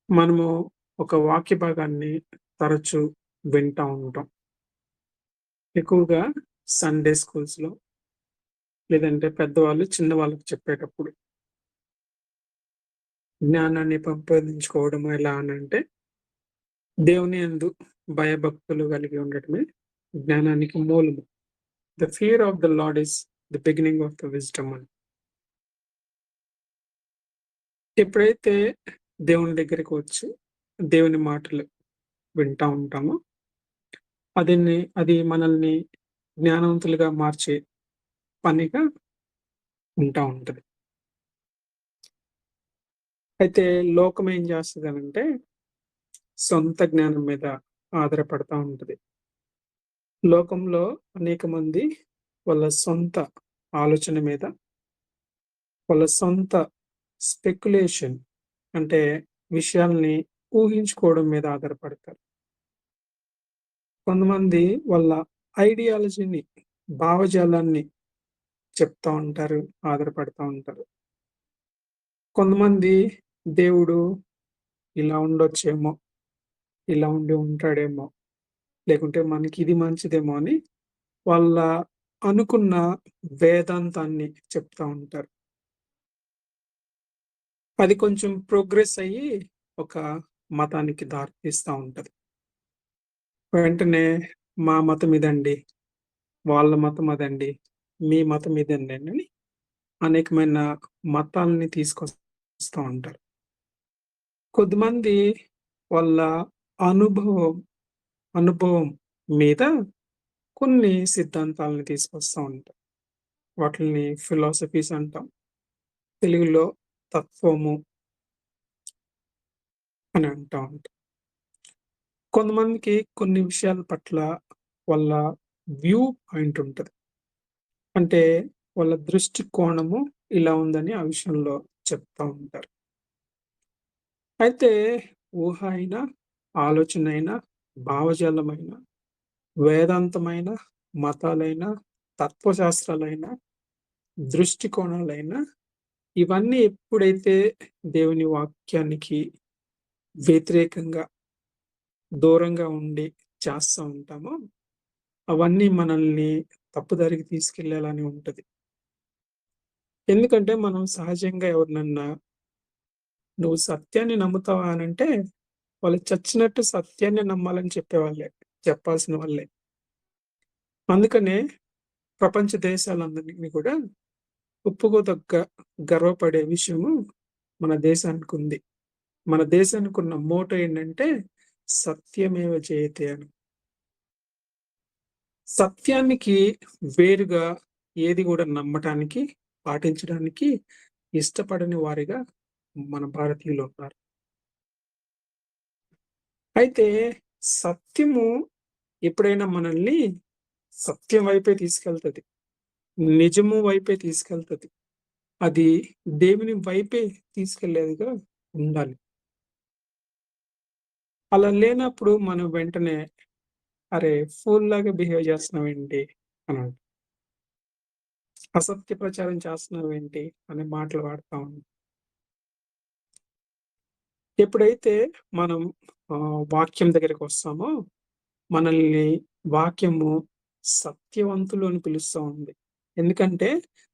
మనము ఒక వాక్య భాగాన్ని తరచూ వింటా ఉంటాం. ఎక్కువగా సండే స్కూల్స్‌లో లేదంటే పెద్దవాళ్ళు చిన్నవాళ్ళకి చెప్పేటప్పుడు. జ్ఞానాన్ని పెంపొందించుకోవడం ఎలా అనంటే, దేవుని యందు భయభక్తులు కలిగి ఉండటమే జ్ఞానానికి మూలము. The fear of the lord is the beginning of the wisdom అని. ఎప్పుడైతే దేవుని దగ్గరికి వచ్చి దేవుని మాటలు వింటా ఉంటామో, అది మనల్ని జ్ఞానవంతులుగా మార్చే పనిగా ఉంటా ఉంటది. అయితే లోకం ఏం చేస్తదనంటే, సొంత జ్ఞానం మీద ఆధారపడతా ఉంటది. లోకంలో అనేక మంది వాళ్ళ సొంత ఆలోచన మీద, వాళ్ళ సొంత స్పెక్యులేషన్ అంటే విషయాల్ని ఊహించుకోవడం మీద ఆధారపడతారు. కొంతమంది వాళ్ళ ఐడియాలజీని, భావజాలాన్ని చెప్తా ఉంటారు, ఆధారపడతా ఉంటారు. కొంతమంది దేవుడు ఇలా ఉండొచ్చేమో, ఇలా ఉండి ఉంటాడేమో, లేకుంటే మనకిది మంచిదేమో అని వాళ్ళ అనుకున్న వేదాంతాన్ని చెప్తా ఉంటారు. అది కొంచెం ప్రోగ్రెస్ అయ్యి ఒక మతానికి దారి తీస్తా ఉంటది. వెంటనే మా మతం ఇదండి, వాళ్ళ మతం అదండి, మీ మతం ఇదండి అని అనేకమైన మతాల్ని తీసుకొస్తా ఉంటారు. కొద్దిమంది వాళ్ళ అనుభవం అనుభవం మీద కొన్ని సిద్ధాంతాలను తీసుకొస్తా ఉంటారు. వాటిల్ని ఫిలాసఫీస్ అంటాం. తెలుగులో తత్వము అని అంటా ఉంటాం. కొంతమందికి కొన్ని విషయాల పట్ల వాళ్ళ వ్యూ పాయింట్ ఉంటది. అంటే వాళ్ళ దృష్టి కోణము ఇలా ఉందని ఆ విషయంలో చెప్తా ఉంటారు. అయితే ఊహ అయినా, ఆలోచనైనా, భావజాలమైన, వేదాంతమైన, మతాలైన, తత్వశాస్త్రాలైన, దృష్టికోణాలైన ఇవన్నీ ఎప్పుడైతే దేవుని వాక్యానికి వ్యతిరేకంగా, దూరంగా ఉండి చేస్తా ఉంటామో, అవన్నీ మనల్ని తప్పుదారికి తీసుకెళ్ళేలానే ఉంటది. ఎందుకంటే మనం సహజంగా ఎవరినన్నా "నువ్వు సత్యాన్ని నమ్ముతావా?" అనంటే, వాళ్ళు చచ్చినట్టు సత్యాన్నే నమ్మాలని చెప్పేవాళ్ళే. చెప్పాల్సిన వాళ్ళే. అందుకనే ప్రపంచ దేశాలందరిని కూడా ఒప్పుకోదగ్గ, గర్వపడే విషయము మన దేశానికుంది. మన దేశానికున్న మోటో ఏంటంటే సత్యమేవ జయతే అని. సత్యానికి వేరుగా ఏది గూడా నమ్మటానికి, పాటించడానికి ఇష్టపడని వారిగా మన భారతీయులున్నారు. అయితే సత్యము ఎప్పుడైనా మనల్ని సత్యం వైపే తీసుకెళ్తది. నిజము వైపే తీసుకెళ్తది. అది దేవుని వైపే తీసుకెళ్ళేదిగా ఉండాలి. అలా లేనప్పుడు మనం వెంటనే అరే! ఫూల్‌లాగా బిహేవ్ చేస్తున్నావేంటి అని అంటాం. అసత్య ప్రచారం చేస్తున్నావేంటి అనే మాటలు వాడతా ఉంటాం. ఎప్పుడైతే మనం వాక్యం దగ్గరికొస్తామో, మనల్ని వాక్యము సత్యవంతులు అని పిలుస్తా ఉంది. ఎందుకంటే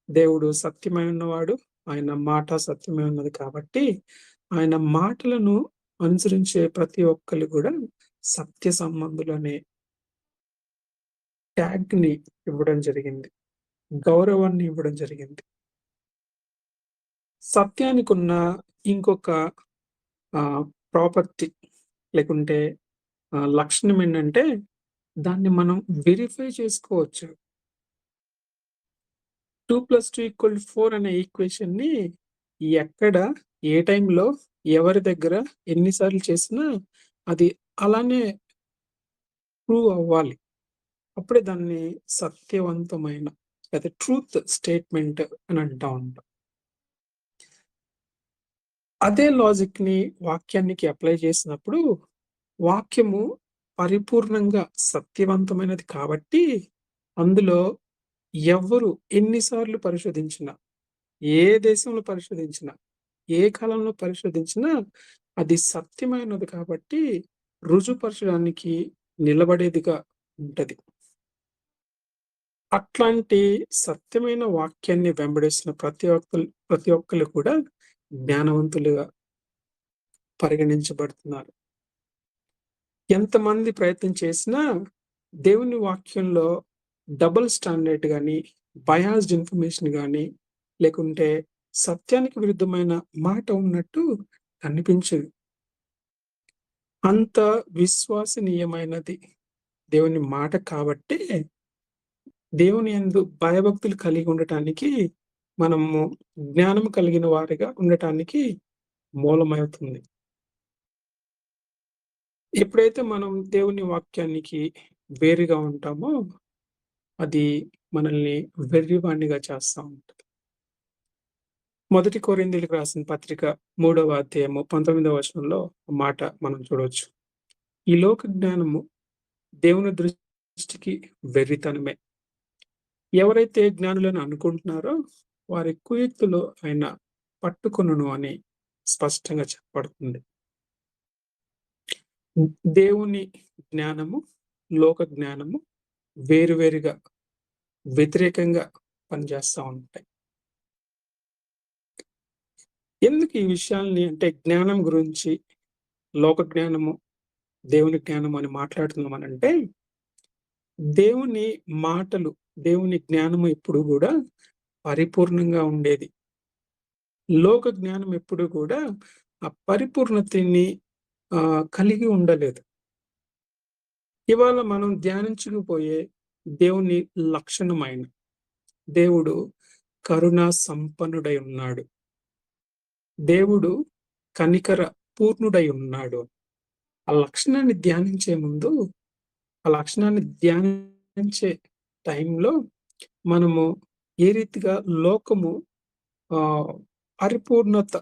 దేవుడు సత్యమై ఉన్నవాడు. ఆయన మాట సత్యమై ఉన్నది కాబట్టి, ఆయన మాటలను అనుసరించే ప్రతి ఒక్కళ్ళు గూడా సత్య సంబంధులనే ట్యాగ్‌ని ఇవ్వడం జరిగింది. గౌరవాన్ని ఇవ్వడం జరిగింది. సత్యానికున్న ఇంకొక ప్రాపర్టీ లేకుంటే లక్షణం ఏంటంటే, దాన్ని మనం వెరిఫై చేసుకోవచ్చు. 2+2 = 4 అనే ఈక్వేషన్‌ని ఎక్కడ, ఏ టైంలో, ఎవరి దగ్గర, ఎన్ని సార్లు చేసినా అది అలానే ప్రూవ్ అవ్వాలి. అప్పుడే దాన్ని సత్యవంతమైన లేదా ట్రూత్ స్టేట్‌మెంట్ అని అంటా ఉంటాం. అదే లాజిక్‌ని వాక్యానికి అప్లై చేసినప్పుడు, వాక్యము పరిపూర్ణంగా సత్యవంతమైనది కాబట్టి, అందులో ఎవ్వరు ఎన్ని సార్లు పరిశోధించినా, ఏ దేశంలో పరిశోధించినా, ఏ కాలంలో పరిశోధించినా, అది సత్యమైనది కాబట్టి రుజుపరచడానికి నిలబడేదిగా ఉంటది. అట్లాంటి సత్యమైన వాక్యాన్ని వెంబడిస్తున్న ప్రతి ఒక్కళ్ళు కూడా జ్ఞానవంతులుగా పరిగణించబడుతున్నారు. ఎంతమంది ప్రయత్నం చేసినా దేవుని వాక్యంలో డబుల్ స్టాండర్డ్ గాని, బయాస్డ్ ఇన్ఫర్మేషన్ గాని, లేకుంటే సత్యానికి విరుద్ధమైన మాట ఉన్నట్టు కనిపించదు. అంత విశ్వసనీయమైనది దేవుని మాట కాబట్టే, దేవుని యందు భయభక్తులు కలిగి ఉండటానికి, మనము జ్ఞానం కలిగిన వారిగా ఉండటానికి మూలమవుతుంది. ఎప్పుడైతే మనం దేవుని వాక్యానికి వేరుగా ఉంటామో, అది మనల్ని వెర్రివాడినిగా చేస్తా ఉంటది. మొదటి కొరింథీయులకు రాసిన పత్రిక 3వ అధ్యాయము 19వ వచనంలో ఒక మాట మనం చూడవచ్చు. ఈ లోక జ్ఞానము దేవుని దృష్టికి వెర్రితనమే. ఎవరైతే జ్ఞానులని అనుకుంటున్నారో వారి కుయుక్తులు ఆయన పట్టుకొనును అని స్పష్టంగా చెప్పబడుతుంది. దేవుని జ్ఞానము, లోక జ్ఞానము వేరువేరుగా, వ్యతిరేకంగా పనిచేస్తా ఉంటాయి. ఎందుకు ఈ విషయాల్ని అంటే జ్ఞానం గురించి, లోక జ్ఞానము, దేవుని జ్ఞానం అని మాట్లాడుతున్నామనంటే, దేవుని మాటలు, దేవుని జ్ఞానము ఎప్పుడు గూడా పరిపూర్ణంగా ఉండేది. లోక జ్ఞానం ఎప్పుడు కూడా ఆ పరిపూర్ణతని కలిగి ఉండలేదు. ఇవాళ మనం ధ్యానించుకుపోయే దేవుని లక్షణమైన దేవుడు కరుణా సంపన్నుడై ఉన్నాడు. దేవుడు కనికర పూర్ణుడై ఉన్నాడు. ఆ లక్షణాన్ని ధ్యానించే ముందు, ఆ లక్షణాన్ని ధ్యానించే టైంలో మనము ఏ రీతిగా లోకము పరిపూర్ణత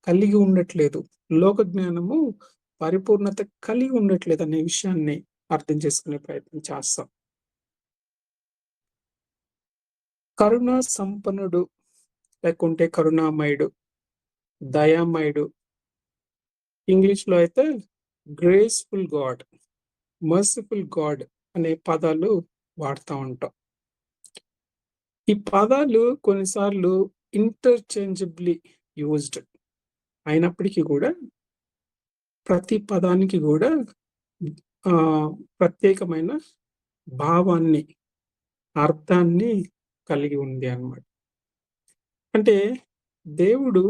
కలిగి ఉండట్లేదు, లోక జ్ఞానము పరిపూర్ణత కలిగి ఉండట్లేదు అనే విషయాన్ని అర్థం చేసుకునే ప్రయత్నం చేస్తాం. కరుణా సంపన్నుడు లేకుంటే కరుణామయుడు, దయామయుడు, ఇంగ్లీష్‌లో అయితే గ్రేస్‌ఫుల్ గాడ్, మర్సిఫుల్ గాడ్ అనే పదాలు వాడుతా ఉంటాం. ఈ పదాలు కొన్నిసార్లు ఇంటర్చేంజబుల్లీ యూజ్డ్ అయినప్పటికీ కూడా ప్రతి పదానికి కూడా ప్రత్యేకమైన భావాన్ని, అర్థాన్ని కలిగి ఉంది అన్నమాట. అంటే దేవుడు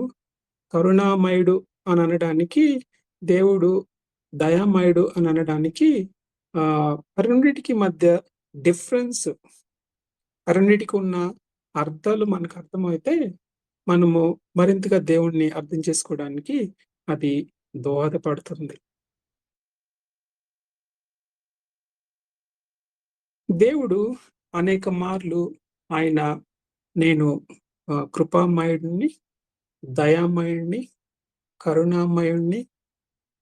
కరుణామయుడు అని అనడానికి, దేవుడు దయామయుడు అని అనడానికి రెండిటికి మధ్య డిఫరెన్స్, రెండిటికి ఉన్న అర్థాలు మనకు అర్థమైతే మనము మరింతగా దేవుణ్ణి అర్థం చేసుకోవడానికి అది దోహదపడుతుంది. దేవుడు అనేక మార్లు ఆయన నేను కృపామయుడిని, దయామయుడిని, కరుణామయుడిని,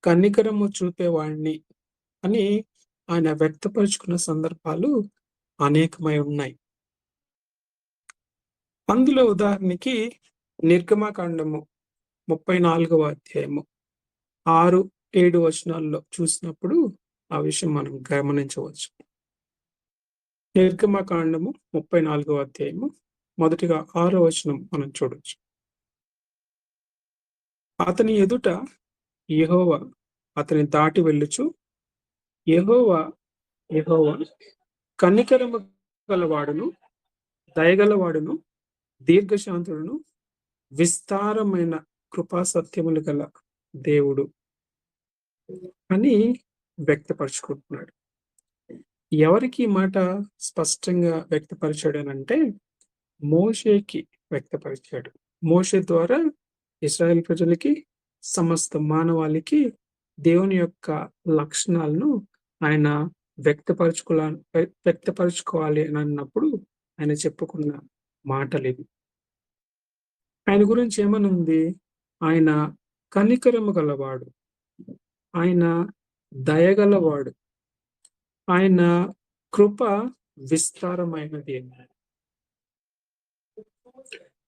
కనికరము చూపేవాడిని అని ఆయన వ్యక్తపరుచుకున్న సందర్భాలు అనేకమై ఉన్నాయి. అందులో ఉదాహరణకి నిర్గమకాండము 34వ అధ్యాయము 6, 7 వచనాల్లో చూసినప్పుడు ఆ విషయం మనం గమనించవచ్చు. నిర్గమకాండము 34వ అధ్యాయము మొదటిగా 6వ వచనం మనం చూడొచ్చు. అతని ఎదుట యెహోవా అతని దాటి వెళ్ళుచు, యెహోవా కనికరము గలవాడును, దయగలవాడును, దీర్ఘశాంతుడును, విస్తారమైన కృపా సత్యములు గల దేవుడు అని వ్యక్తపరుచుకుంటున్నాడు. ఎవరికి ఈ మాట స్పష్టంగా వ్యక్తపరిచాడనంటే మోషేకి వ్యక్తపరిచాడు. మోషే ద్వారా ఇశ్రాయేల్ ప్రజలకి, సమస్త మానవాళికి దేవుని యొక్క లక్షణాలను ఆయన వ్యక్తపరుచుకోవాలి అని అన్నప్పుడు ఆయన చెప్పుకున్న మాటలివి. ఆయన గురించి ఏమనుంది? ఆయన కనికరము గలవాడు, ఆయన దయగలవాడు, ఆయన కృప విస్తారమైనది అన్నాడు.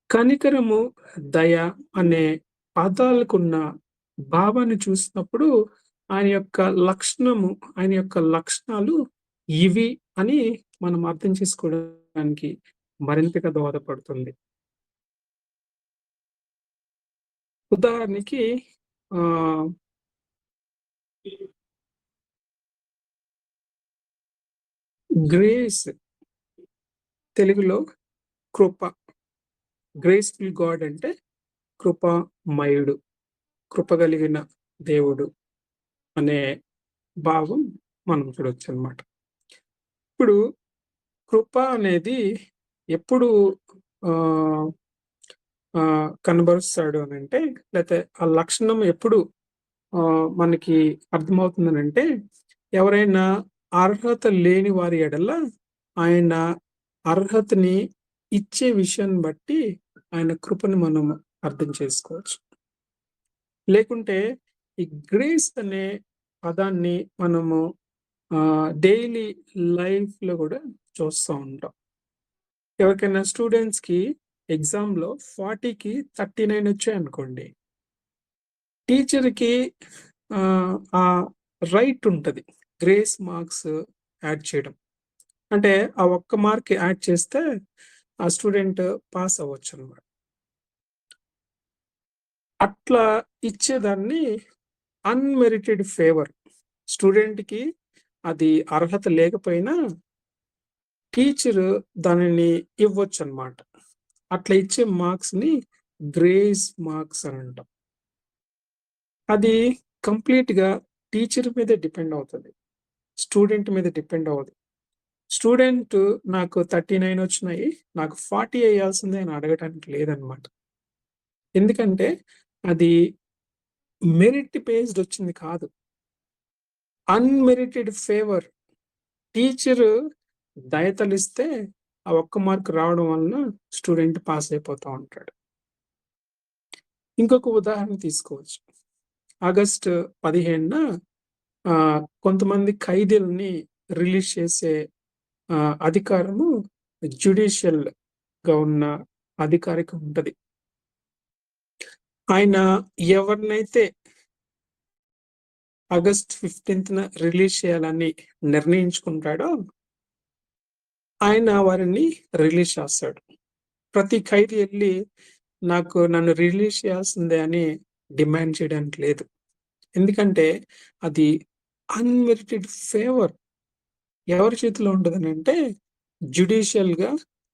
కనికరము, దయ అనే పదాలకున్న భావాన్ని చూసినప్పుడు ఆయన యొక్క లక్షణము, ఆయన యొక్క లక్షణాలు ఇవి అని మనం అర్థం చేసుకోవడానికి మరింతగా దోహదపడుతుంది. ఉదాహరణకి ఆహ్, గ్రేస్ తెలుగులో కృప. గ్రేస్‌ఫుల్ గాడ్ అంటే కృపామయుడు, కృప కలిగిన దేవుడు అనే భావం మనం చూడొచ్చనమాట. ఇప్పుడు కృప అనేది ఎప్పుడు ఆహ్, కనబరుస్తాడు అనంటే, లేతే ఆ లక్షణం ఎప్పుడు మనకి అర్థమవుతుందనంటే, ఎవరైనా అర్హత లేని వారి ఎడల ఆయన అర్హతని ఇచ్చే విషయాన్ని బట్టి ఆయన కృపను మనం అర్థం చేసుకోవచ్చు. లేకుంటే ఈ గ్రేస్ అనే పదాన్ని మనము డైలీ లైఫ్‌లో గూడా చూస్తా ఉంటాం. ఎవరికైనా స్టూడెంట్స్‌కి ఎగ్జామ్‌లో 40కి 39 వచ్చాయనుకోండి. టీచర్‌కి ఆ రైట్ ఉంటది. గ్రేస్ మార్క్స్ యాడ్ చేయడం. అంటే ఆ ఒక్క మార్క్ యాడ్ చేస్తే ఆ స్టూడెంట్ పాస్ అవ్వొచ్చనమాట. అట్లా ఇచ్చేదాన్ని అన్‌మెరిటెడ్ ఫేవర్. స్టూడెంట్‌కి అది అర్హత లేకపోయినా టీచరు దానిని ఇవ్వొచ్చనమాట. అట్లా ఇచ్చే మార్క్స్‌ని గ్రేస్ మార్క్స్ అనంటాం. అది కంప్లీట్‌గా టీచర్ మీదే డిపెండ్ అవుతది. స్టూడెంట్ మీద డిపెండ్ అవ్వదు. స్టూడెంట్ నాకు 39 వచ్చినాయి. నాకు 40 ఎయాల్సిందే అని అడగటానికి లేదనమాట. ఎందుకంటే అది మెరిట్ బేస్డ్ వచ్చింది కాదు. Unmerited favour. టీచరు దయతలిస్తే ఆ ఒక్క మార్క్ రావడం వలన స్టూడెంట్ పాస్ అయిపోతా ఉంటాడు. ఇంకొక ఉదాహరణ తీసుకోవచ్చు. ఆగస్టు 15న కొంతమంది ఖైదీలని రిలీజ్ చేసే అధికారము జ్యుడిషియల్‌గా ఉన్న అధికారికి ఉంటది. ఆయన ఎవరినైతే ఆగస్ట్ 15న రిలీజ్ చేయాలని నిర్ణయించుకుంటాడో, ఆయన వారిని రిలీజ్ చేస్తాడు. ప్రతి ఖైదీ ఎళ్లి నన్ను రిలీజ్ చేయాల్సిందే అని డిమాండ్ చేయడానికి లేదు. ఎందుకంటే అది అన్‌మెరిటెడ్ ఫేవర్. ఎవరి చేతిలో ఉంటదనంటే జ్యుడిషియల్‌గా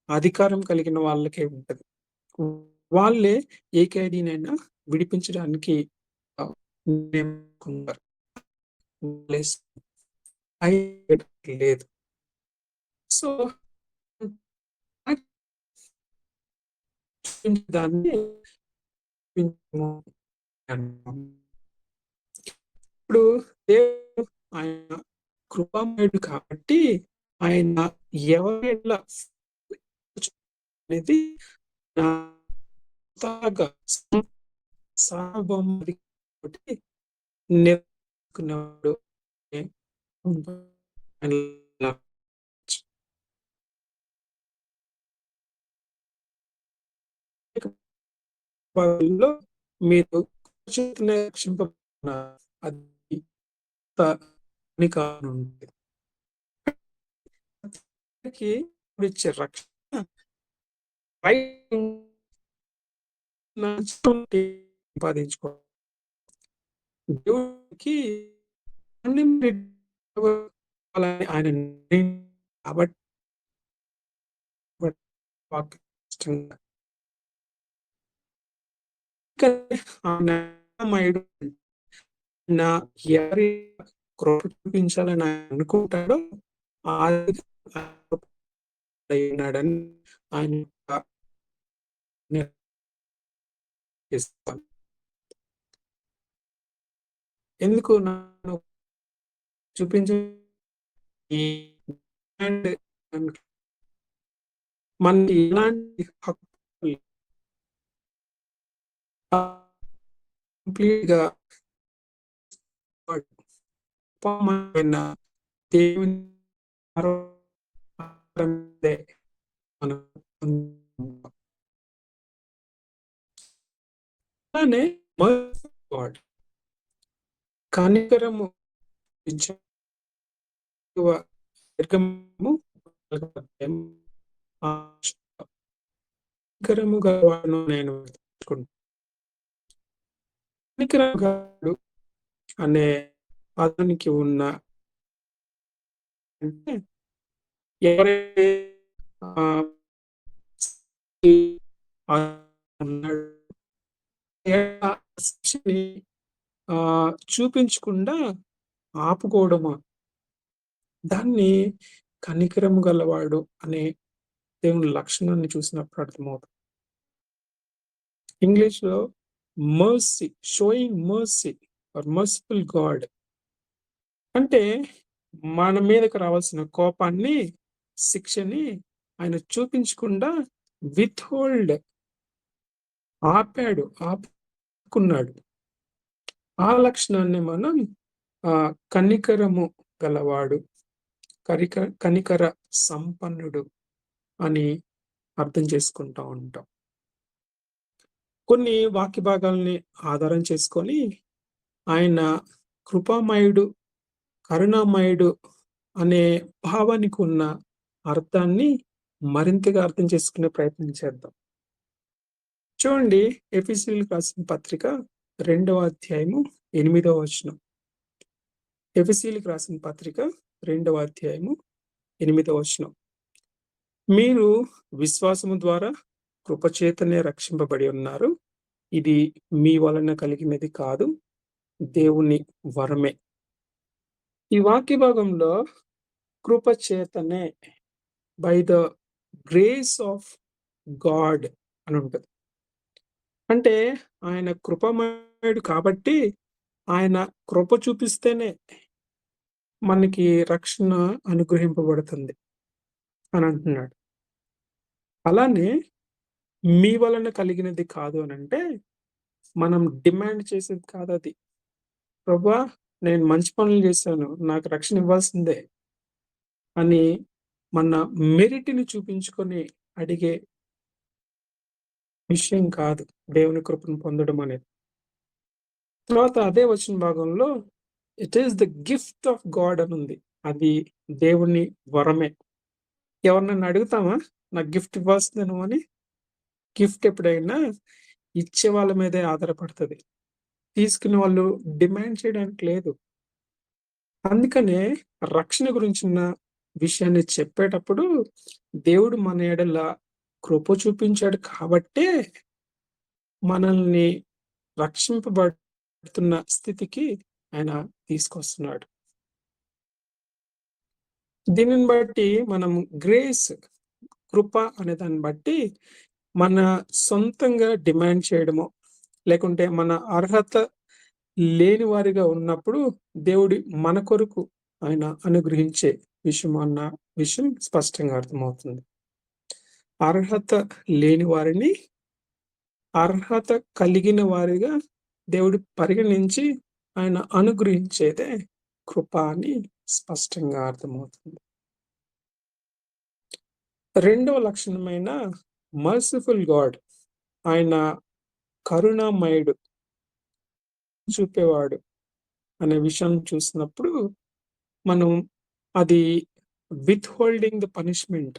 అధికారం కలిగిన వాళ్ళకే ఉంటది. వాళ్ళే ఏ ఖైదీనైనా విడిపించడానికి ఆహ్, నియమించుకుంటారు. ప్లేస్ లేదు. సో, దాన్ని ఇప్పుడు దేవుడు ఆయన కృపామయుడు కాబట్టి ఆయన ఎవరి ఎడల అనేది నా సొంతగా సార్వభౌముడి కాబట్టి నేర్చుకున్నాడు. వాళ్ళలో మీరు చేతినే రక్షింపబడినారు. అది పని కానుంది. అందరికి ఇచ్చే రక్షణ బయట నుంచి సంపాదించుకోవాలి. దేవుడికి అన్‌లిమిటెడ్ ఇవ్వాలని ఆయన కాబట్టి వాక్కు ఇష్టంగా ఆయన కరుణామయుడు నా ఎవరి కృప చూపించాలని ఆయన అనుకుంటాడో అది ఉన్నాడని ఆయన నిర్ణయిస్తాను. ఎందుకు నన్ను చూపించి ఈ అండ్ మనకి ఎలాంటి హక్కు కంప్లీట్‌గా అపారమైన దేవుని ఆరాధనే మనం అలానే మర్సీ గాడ్. కనికరము చూపించువ నిర్గమము 4వ అధ్యాయం కనికరము గలవాడను నేను వెతుక్కుంటాను. కనికరము గలవాడు అనే పదానికి ఉన్న అంటే ఎవరైతే ఆహ్, ఉన్నాడు శిక్షని చూపించకుండా ఆపుకోవడము. దాన్ని కనికరము గలవాడు అనే దేవుని లక్షణాన్ని చూసినప్పుడు అర్థమవుతుంది. ఇంగ్లీష్‌లో mercy, showing mercy or merciful God అంటే మన మీదకి రావాల్సిన కోపాన్ని, శిక్షని ఆయన చూపించకుండా విత్‌హోల్డ్ ఆపుకున్నాడు. ఆ లక్షణాన్ని మనం కనికరము గలవాడు, కనికర సంపన్నుడు అని అర్థం చేసుకుంటా ఉంటాం. కొన్ని వాక్య భాగాల్ని ఆధారం చేసుకొని ఆయన కృపామయుడు, కరుణామయుడు అనే భావానికి ఉన్న అర్థాన్ని మరింతగా అర్థం చేసుకునే ప్రయత్నం చేద్దాం. చూడండి, ఎఫెసీయులకు రాసిన పత్రిక 2వ అధ్యాయము 8వ వచనం. ఎఫెసీయులకు రాసిన పత్రిక 2వ అధ్యాయము 8వ వచనం. మీరు విశ్వాసము ద్వారా కృపచేతనే రక్షింపబడి ఉన్నారు. ఇది మీ వలన కలిగినది కాదు, దేవుని వరమే. ఈ వాక్య భాగంలో కృపచేతనే, by the grace of God అని ఉంటది. అంటే ఆయన కృపామయుడు కాబట్టి ఆయన కృప చూపిస్తేనే మనకి రక్షణ అనుగ్రహింపబడుతుంది అని అంటున్నాడు. అలానే మీ వలన కలిగినది కాదు అనంటే మనం డిమాండ్ చేసేది కాదది. ప్రభువా, నేను మంచి పనులు చేశాను, నాకు రక్షణ ఇవ్వాల్సిందే అని మన మెరిట్‌ని చూపించుకొని అడిగే విషయం కాదు దేవుని కృపను పొందడం అనేది. తర్వాత అదే వచన భాగంలో it is the gift of God అని ఉంది. అది దేవుని వరమే. ఎవరినైనా అడుగుతామా నాకు గిఫ్ట్ ఇవ్వాల్సిందే నువ్వు అని? గిఫ్ట్ ఎప్పుడైనా ఇచ్చే వాళ్ళ మీదే ఆధారపడుతుంది, తీసుకునే వాళ్ళు డిమాండ్ చేయడానికి లేదు. అందుకనే రక్షణ గురించిన విషయాన్ని చెప్పేటప్పుడు దేవుడు మన ఎడల కృప చూపించాడు కాబట్టే మనల్ని రక్షింపబడుతున్న స్థితికి ఆయన తీసుకొస్తున్నాడు. దీనిని బట్టి మనం గ్రేస్, కృప అనే దాన్ని బట్టి మన సొంతంగా డిమాండ్ చేయడమో, లేకుంటే మన అర్హత లేని వారిగా ఉన్నప్పుడు దేవుడు మన కొరకు ఆయన అనుగ్రహించే విషయం అన్న విషయం స్పష్టంగా అర్థమవుతుంది. అర్హత లేని వారిని అర్హత కలిగిన వారిగా దేవుడు పరిగణించి ఆయన అనుగ్రహించేదే కృప అని స్పష్టంగా అర్థమవుతుంది. రెండవ లక్షణమైన మర్సిఫుల్ గాడ్, ఆయన కరుణామయుడు, చూపేవాడు అనే విషయం చూసినప్పుడు మనం అది విత్‌హోల్డింగ్ ద పనిష్మెంట్,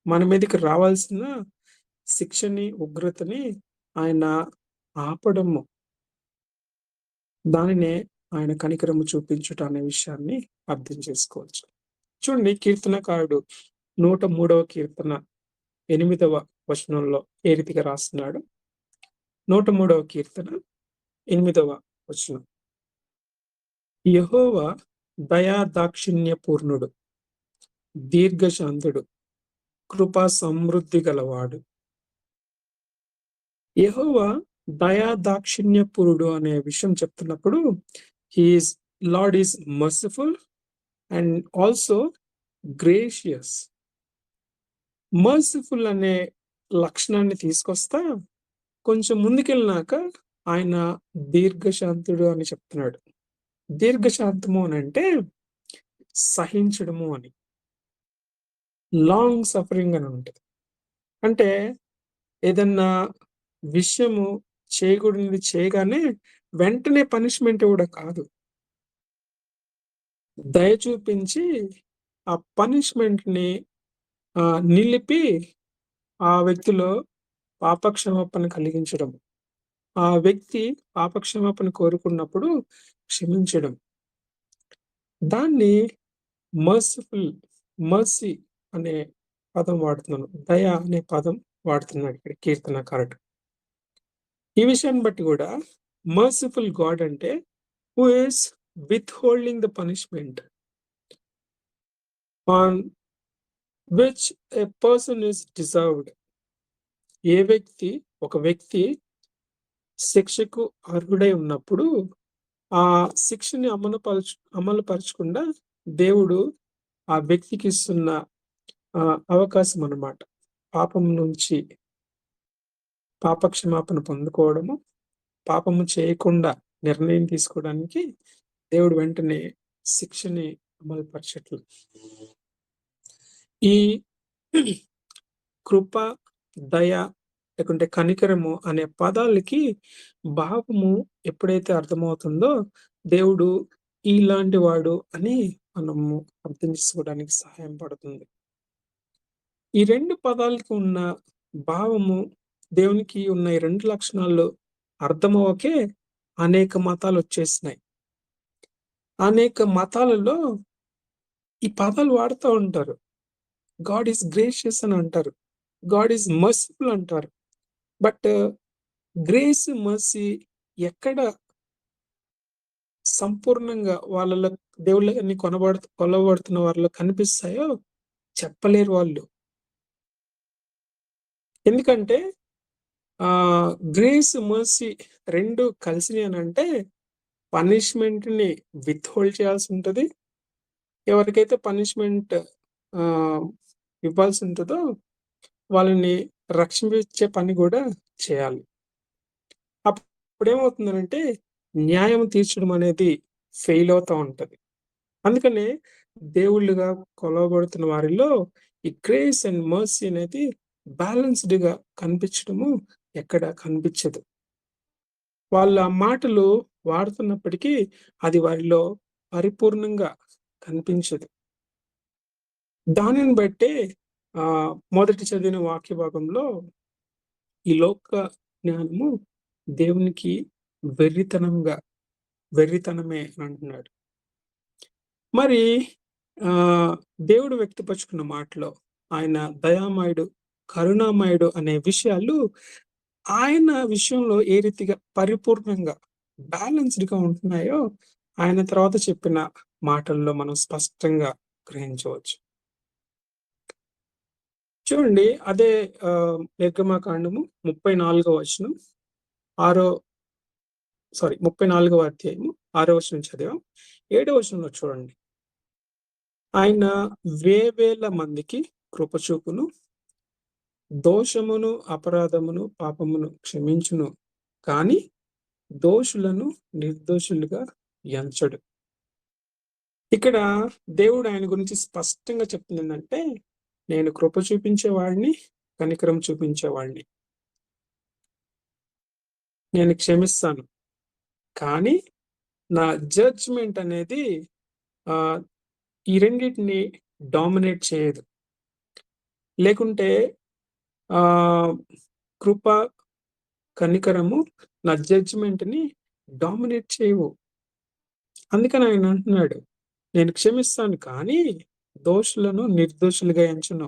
మన మీదకి రావాల్సిన శిక్షని, ఉగ్రతని ఆయన ఆపడము, దానినే ఆయన కనికరము చూపించుట అనే విషయాన్ని అర్థం చేసుకోవచ్చు. చూడండి, కీర్తనకారుడు 103వ కీర్తన 8వ వచనంలో ఏ రీతిగా రాస్తున్నాడు. 103వ కీర్తన 8వ వచనం. యెహోవా దయా దాక్షిణ్య పూర్ణుడు, దీర్ఘశాంతుడు, కృపా సమృద్ధి గలవాడు. యెహోవా దయా దాక్షిణ్యపురుడు అనే విషయం చెప్తున్నప్పుడు lord is merciful and also gracious. Merciful అనే లక్షణాన్ని తీసుకొస్తా కొంచెం ముందుకెళ్ళినాక ఆయన దీర్ఘశాంతుడు అని చెప్తున్నాడు. దీర్ఘశాంతము అని అంటే సహించడము అని, లాంగ్ సఫరింగ్ అని ఉంటుంది. అంటే ఏదన్నా విషయము చేయకూడనిది చేయగానే వెంటనే పనిష్మెంట్ ఇవ్వడం కాదు. దయ చూపించి ఆ పనిష్మెంట్‌ని నిలిపి ఆ వ్యక్తిలో పాపక్షమాపణ కలిగించడం. ఆ వ్యక్తి పాపక్షమాపణ కోరుకున్నప్పుడు క్షమించడం. దాన్ని మర్సిఫుల్ మర్సీ అనే పదం వాడుతున్నాను. దయ అనే పదం వాడుతున్నాడు ఇక్కడ కీర్తనకారుడు. ఈ విషయాన్ని బట్టి గూడా మర్సిఫుల్ గాడ్ అంటే who is withholding the punishment on which a person is deserved. ఒక వ్యక్తి శిక్షకు అర్హుడై ఉన్నప్పుడు, ఆ శిక్షని అమలుపరచకుండా దేవుడు ఆ వ్యక్తికిస్తున్న అవకాశం అన్నమాట. పాపం నుంచి పాపక్షమాపణ పొందుకోవడము, పాపము చేయకుండా నిర్ణయం తీసుకోవడానికి దేవుడు వెంటనే శిక్షని అమలుపరచట్లేదు. ఈ కృప, దయ లేకుంటే కనికరము అనే పదాలకి భావము ఎప్పుడైతే అర్థమవుతుందో, దేవుడు ఇలాంటి వాడు అని మనము అర్థం చేసుకోవడానికి సహాయం పడుతుంది. ఈ 2 పదాలకి ఉన్న భావము, దేవునికి ఉన్న ఈ 2 లక్షణాలు అర్థమవ్వకే అనేక మతాలొచ్చేసినాయి. అనేక మతాలలో ఈ పదాలు వాడుతా ఉంటారు. గాడ్ ఈస్ గ్రేషియస్ అని అంటారు. గాడ్ ఈస్ మర్సిఫుల్ అంటారు. బట్ గ్రేస్, మర్సీ ఎక్కడ సంపూర్ణంగా వాళ్ళలో దేవుళ్ళని కొలవబడుతున్న వారిలో కనిపిస్తాయో చెప్పలేరు వాళ్ళు. ఎందుకంటే గ్రేస్, మర్సీ 2 కలిసినాయి అనంటే పనిష్మెంట్‌ని విత్‌హోల్డ్ చేయాల్సుంటది. ఎవరికైతే పనిష్మెంట్ ఇవ్వాల్సి ఉంటదో వాళ్ళని రక్షించే పని గూడా చేయాలి. అప్పుడేమవుతుందనంటే న్యాయం తీర్చడం అనేది ఫెయిల్ అవుతా ఉంటది. అందుకనే దేవుళ్ళుగా కొలవబడుతున్న వారిలో ఈ గ్రేస్ అండ్ మర్సీ అనేది బ్యాలెన్స్‌డ్‌గా కనిపించడము ఎక్కడ కనిపించదు. వాళ్ళ మాటలు వాడుతున్నప్పటికీ అది వారిలో పరిపూర్ణంగా కనిపించదు. దానిని బట్టే మొదట చదివిన వాక్య భాగంలో ఈ లోక జ్ఞానము దేవునికి వెర్రితనమే అని అంటున్నాడు. మరి దేవుడు వ్యక్తపరుచుకున్న మాటలో ఆయన దయామయుడు, కరుణామయుడు అనే విషయాలు ఆయన విషయంలో ఏ రీతిగా పరిపూర్ణంగా బ్యాలెన్స్‌డ్‌గా ఉంటున్నాయో ఆయన తర్వాత చెప్పిన మాటల్లో మనం స్పష్టంగా గ్రహించవచ్చు. చూడండి అదే నిర్గమకాండము 34వ వచనం 34వ అధ్యాయము 6వ వచనం చదివాం. 7వ వచనంలో చూడండి. ఆయన వేవేల మందికి కృప చూపును, దోషమును, అపరాధమును, పాపమును క్షమించును కానీ దోషులను నిర్దోషులుగా ఎంచడు. ఇక్కడ దేవుడు ఆయన గురించి స్పష్టంగా చెప్తుందేంటంటే, నేను కృప చూపించేవాడిని, కనికరం చూపించేవాడిని. నేను క్షమిస్తాను. కానీ నా జడ్జ్‌మెంట్ అనేది ఈ రెండిటిని డామినేట్ చేయదు. లేకుంటే కృప, కనికరము నా జడ్జ్‌మెంట్‌ని డామినేట్ చేయవు. అందుకని ఆయన అంటున్నాడు, నేను క్షమిస్తాను కానీ దోషులను నిర్దోషులుగా ఎంచను.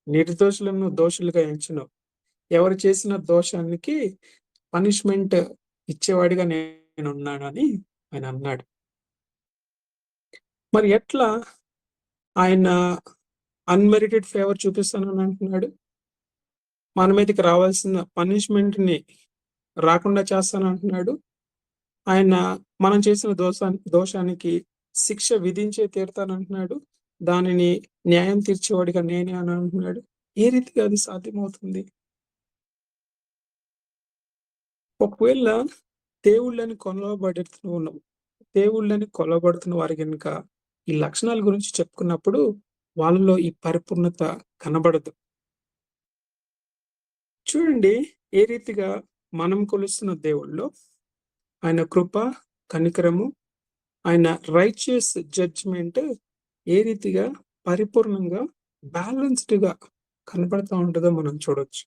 నిర్దోషులను దోషులుగా ఎంచను. ఎవరు చేసిన దోషానికి పనిష్మెంట్ ఇచ్చేవాడిగా నేనున్నానని ఆయన అన్నాడు. మరి ఎట్లా ఆయన అన్‌మెరిటెడ్ ఫేవర్ చూపిస్తానని అంటున్నాడు? మన మీదకి రావాల్సిన పనిష్మెంట్‌ని రాకుండా చేస్తానంటున్నాడు. ఆయన మనం చేసిన దోషానికి శిక్ష విధించే తీరుతానంటున్నాడు. దానిని న్యాయం తీర్చేవాడిగా నేనే అని అంటున్నాడు. ఏ రీతిగా అది సాధ్యమవుతుంది? ఒకవేళ దేవుళ్ళని కొలవబడుతున్న వారు గనుక ఈ లక్షణాల గురించి చెప్పుకున్నప్పుడు వాళ్ళలో ఈ పరిపూర్ణత కనబడదు. చూడండి ఏ రీతిగా మనం కొలుస్తున్న దేవుళ్ళో ఆయన కృప, కనికరము, ఆయన రైచియస్ జడ్జ్‌మెంట్ ఏ రీతిగా పరిపూర్ణంగా, బ్యాలెన్స్‌డ్‌గా కనపడతా ఉంటదో మనం చూడొచ్చు.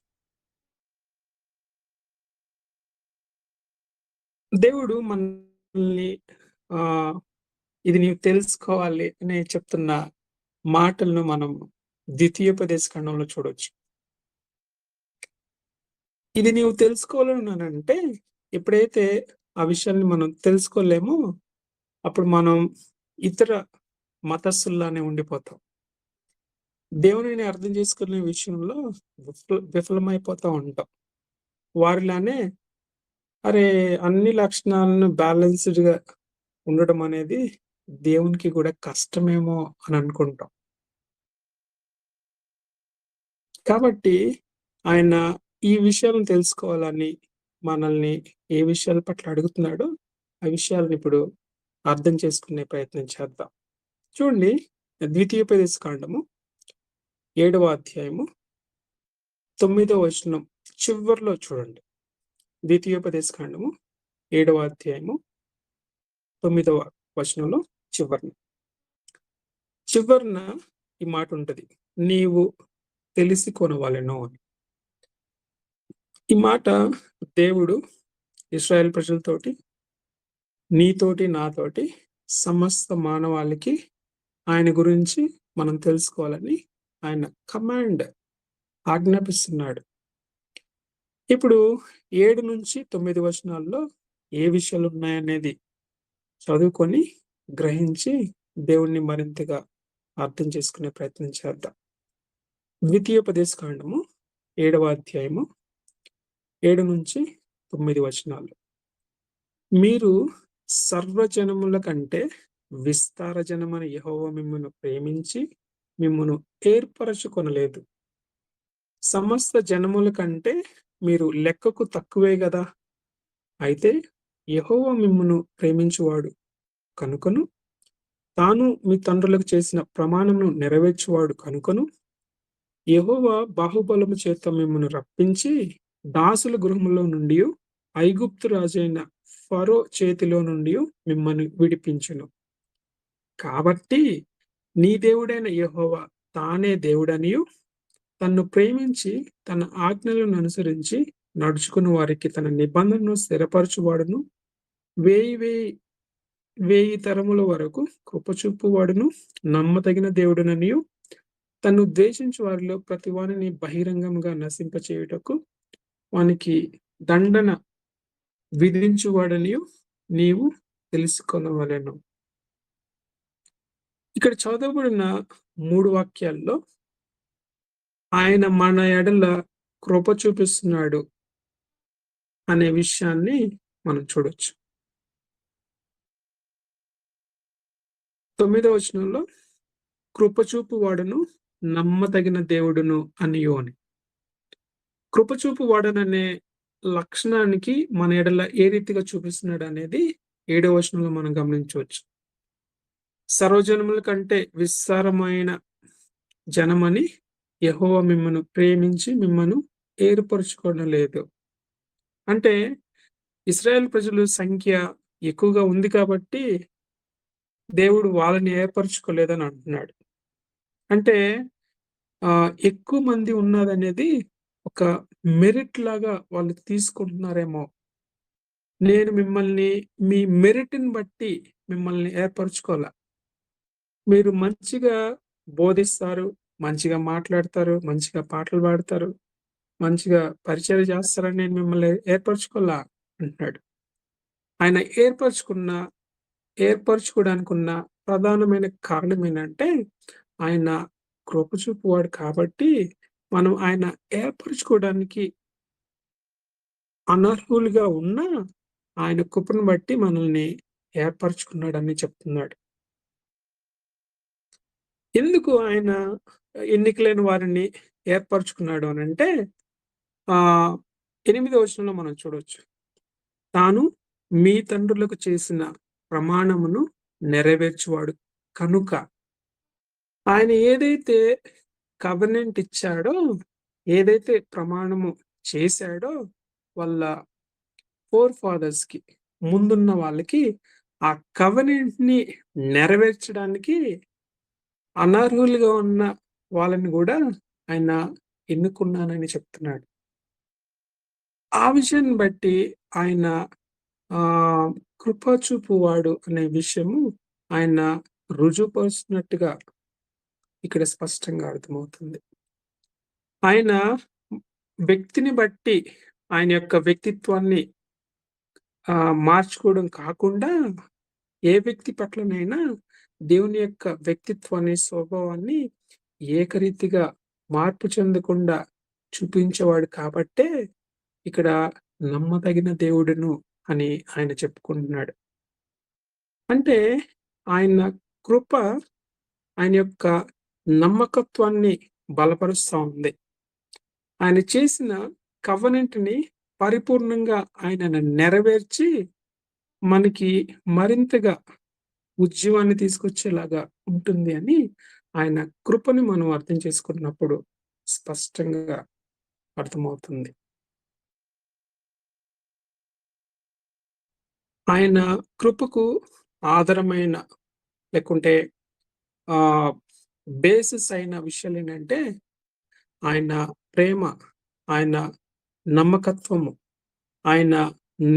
దేవుడు మనల్ని ఆహ్, ఇది నీవు తెలుసుకోవాలి అని చెప్తున్న మాటలను మనం ద్వితీయోపదేశ ఖండంలో చూడొచ్చు. ఇది నీవు తెలుసుకోవాలనంటే ఎప్పుడైతే ఆ విషయాన్ని మనం తెలుసుకోలేమో, అప్పుడు మనం ఇతర మతస్థుల్లానే ఉండిపోతాం. దేవునిని అర్థం చేసుకునే విషయంలో విఫలమైపోతా ఉంటాం. వారిలానే అరే! అన్ని లక్షణాలను బ్యాలెన్స్‌డ్‌గా ఉండడం అనేది దేవునికి కూడా కష్టమేమో అని అనుకుంటాం. కాబట్టి ఆయన ఈ విషయాలను తెలుసుకోవాలని మనల్ని ఏ విషయాల పట్ల అడుగుతున్నాడో, ఆ విషయాలను ఇప్పుడు అర్థం చేసుకునే ప్రయత్నం చేద్దాం. చూడండి, ద్వితీయోపదేశ కాండము 7వ అధ్యాయము 9వ వచనం చివర్లో చూడండి. ద్వితీయోపదేశ కాండము 7వ అధ్యాయము 9వ వచనంలో చివరన. చివరన ఈ మాట ఉంటది. నీవు తెలిసి కొనవలెను అని. ఈ మాట దేవుడు ఇశ్రాయేల్ ప్రజలతోటి, నీతోటి, నాతోటి, సమస్త మానవాళికి ఆయన గురించి మనం తెలుసుకోవాలని ఆయన ఆజ్ఞాపిస్తున్నాడు. ఇప్పుడు 7-9 వచనాల్లో ఏ విషయాలున్నాయనేది చదువుకొని, గ్రహించి దేవుణ్ణి మరింతగా అర్థం చేసుకునే ప్రయత్నం చేద్దాం. ద్వితీయోపదేశ కాండము 7వ అధ్యాయము 7-9 వచనాలు. మీరు సర్వజనముల కంటే విస్తార జనమని యెహోవా మిమ్మును ప్రేమించి మిమ్మును ఏర్పరచుకొనలేదు. సమస్త జనముల కంటే మీరు లెక్కకు తక్కువే గదా! అయితే యెహోవా మిమ్మును ప్రేమించువాడు కనుకను, తాను మీ తండ్రులకు చేసిన ప్రమాణమును నెరవేర్చువాడు కనుకను, యెహోవా బాహుబలము చేత మిమ్మును రప్పించి దాసుల గృహములో నుండియు, ఐగుప్తు రాజైన ఫరో చేతిలో నుండియు మిమ్మల్ని విడిపించెను. కాబట్టి నీ దేవుడైన యెహోవా తానే దేవుడనియు, తన్ను ప్రేమించి తన ఆజ్ఞలను అనుసరించి నడుచుకుని వారికి తన నిబంధనను స్థిరపరచువాడును, వేయి వేయి వేయి తరముల వరకు కృప చూపువాడును, నమ్మదగిన దేవుడననియు, తన్ను ద్వేషించు వారిలో ప్రతి వానిని బహిరంగముగా నశింపచేయుటకు వానికి దండన విధించువాడనియు నీవు తెలుసుకొనవలెను. ఇక్కడ చదవబడిన 3 వాక్యాల్లో ఆయన మన ఎడల కృప చూపిస్తున్నాడు అనే విషయాన్ని మనం చూడొచ్చు. 9వ వచనంలో కృప చూపువాడును, నమ్మదగిన దేవుడును అనియు అని. కృప చూపువాడననే లక్షణానికి మన ఎడల ఏ రీతిగా చూపిస్తున్నాడనేది 7వ వచనంలో మనం గమనించవచ్చు. సర్వజనముల కంటే విస్తారమైన జనమని యెహోవా మిమ్మును ప్రేమించి మిమ్మను ఏర్పరచుకొనలేదు. అంటే ఇశ్రాయేల్ ప్రజల సంఖ్య ఎక్కువగా ఉంది కాబట్టి దేవుడు వాళ్ళని ఏర్పరచుకోలేదని అంటున్నాడు. అంటే ఎక్కువ మంది ఉన్నారనేది ఒక మెరిట్ లాగా వాళ్ళు తీసుకుంటున్నారేమో. నేను మిమ్మల్ని మీ మెరిట్‌ని బట్టి మిమ్మల్ని ఏర్పరచుకోలా. మీరు మంచిగా బోధిస్తారు, మంచిగా మాట్లాడతారు, మంచిగా పాటలు పాడతారు, మంచిగా పరిచర్య చేస్తారని నేను మిమ్మల్ని ఏర్పరచుకోలా అంటున్నాడు. ఆయన ఏర్పరచుకోవడానికున్న ప్రధానమైన కారణం ఏంటంటే, ఆయన కృప చూపువాడు కాబట్టి, మనం ఆయన ఏర్పరచుకోవడానికి అనర్హులుగా ఉన్నా, ఆయన కృపను బట్టి మనల్ని ఏర్పరచుకున్నాడని చెప్తున్నాడు. ఎందుకు ఆయన ఎన్నికలైన వారిని ఏర్పరచుకున్నాడు అనంటే, ఆహ్, 8వ వచనంలో మనం చూడొచ్చు. తాను మీ తండ్రులకు చేసిన ప్రమాణమును నెరవేర్చువాడు కనుక. ఆయన ఏదైతే కవెనెంట్ ఇచ్చాడో, ఏదైతే ప్రమాణము చేశాడో వాళ్ళ ఫోర్ ఫాదర్స్‌కి, ముందున్న వాళ్ళకి ఆ కవెనెంట్‌ని నెరవేర్చడానికి అనర్హులుగా ఉన్న వాళ్ళని గూడా ఆయన ఎన్నుకున్నానని చెప్తున్నాడు. ఆ విషయాన్ని బట్టి ఆయన ఆహ్, కృప చూపువాడు అనే విషయము ఆయన రుజువుపరుస్తున్నట్టుగా ఇక్కడ స్పష్టంగా అర్థమవుతుంది. ఆయన వ్యక్తిని బట్టి ఆయన యొక్క వ్యక్తిత్వాన్ని మార్చుకోవడం కాకుండా ఏ వ్యక్తి పట్లనైనా దేవుని యొక్క వ్యక్తిత్వాన్ని, స్వభావాన్ని ఏకరీతిగా మార్పు చెందకుండా చూపించేవాడు కాబట్టే ఇక్కడ నమ్మదగిన దేవుడును అని ఆయన చెప్పుకుంటున్నాడు. అంటే ఆయన కృప ఆయన యొక్క నమ్మకత్వాన్ని బలపరుస్తా ఉంది. ఆయన చేసిన కవెనెంట్‌ని పరిపూర్ణంగా ఆయన నెరవేర్చి మనకి మరింతగా ఉజ్జీవాన్ని తీసుకొచ్చేలాగా ఉంటుంది అని ఆయన కృపని మనం అర్థం చేసుకున్నప్పుడు స్పష్టంగా అర్థమవుతుంది. ఆయన కృపకు ఆధారమైన లేకుంటే ఆహ్, బేసిస్ అయిన విషయాలేంటంటే ఆయన ప్రేమ, ఆయన నమ్మకత్వము, ఆయన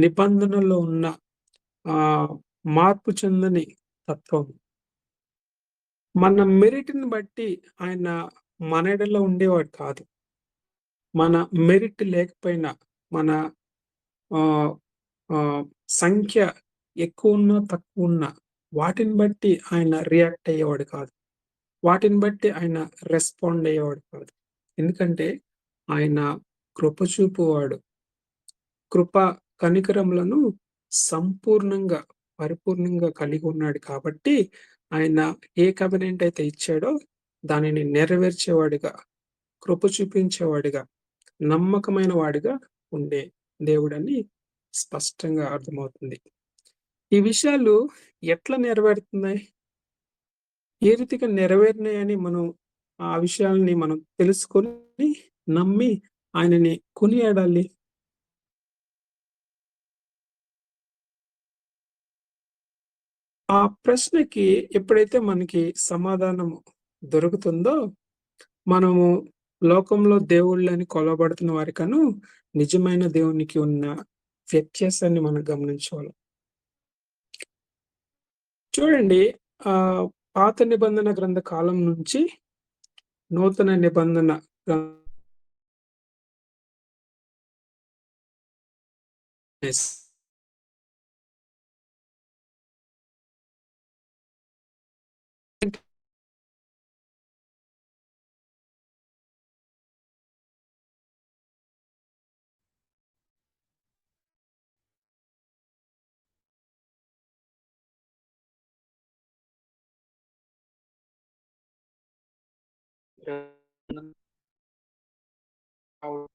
నిబంధనలో ఉన్న ఆహ్, మార్పు చెందని తత్వం. మన మెరిట్‌ని బట్టి ఆయన మన ఎడల ఉండేవాడు కాదు. మన మెరిట్ లేకపోయినా, మన ఆహ్, ఆహ్, సంఖ్య ఎక్కువున్నా, తక్కువున్నా వాటిని బట్టి ఆయన రియాక్ట్ అయ్యేవాడు కాదు. వాటిని బట్టి ఆయన రెస్పాండ్ అయ్యేవాడు కాదు. ఎందుకంటే ఆయన కృప చూపువాడు. కృప, కనికరములను సంపూర్ణంగా, పరిపూర్ణంగా కలిగి ఉన్నాడు కాబట్టి ఆయన ఏ కవెనెంట్ అయితే ఇచ్చాడో దానిని నెరవేర్చేవాడిగా, కృప చూపించేవాడిగా, నమ్మకమైన వాడిగా ఉండే దేవుడని స్పష్టంగా అర్థమవుతుంది. ఈ విషయాలు ఎట్లా నెరవేరుతున్నాయి? ఏ రీతిగా నెరవేరినాయని మనం ఆ విషయాల్ని మనం తెలుసుకొని, నమ్మి ఆయనని కొనియాడాలి. ఆ ప్రశ్నకి ఎప్పుడైతే మనకి సమాధానం దొరుకుతుందో, మనము లోకంలో దేవుళ్ళని కొలవబడుతున్న వారికను, నిజమైన దేవునికి ఉన్న వ్యత్యాసాన్ని మనం గమనించాలి. చూడండి పాత నిబంధన గ్రంథ కాలం నుంచి నూతన నిబంధన గ్రం యెస్. అవును.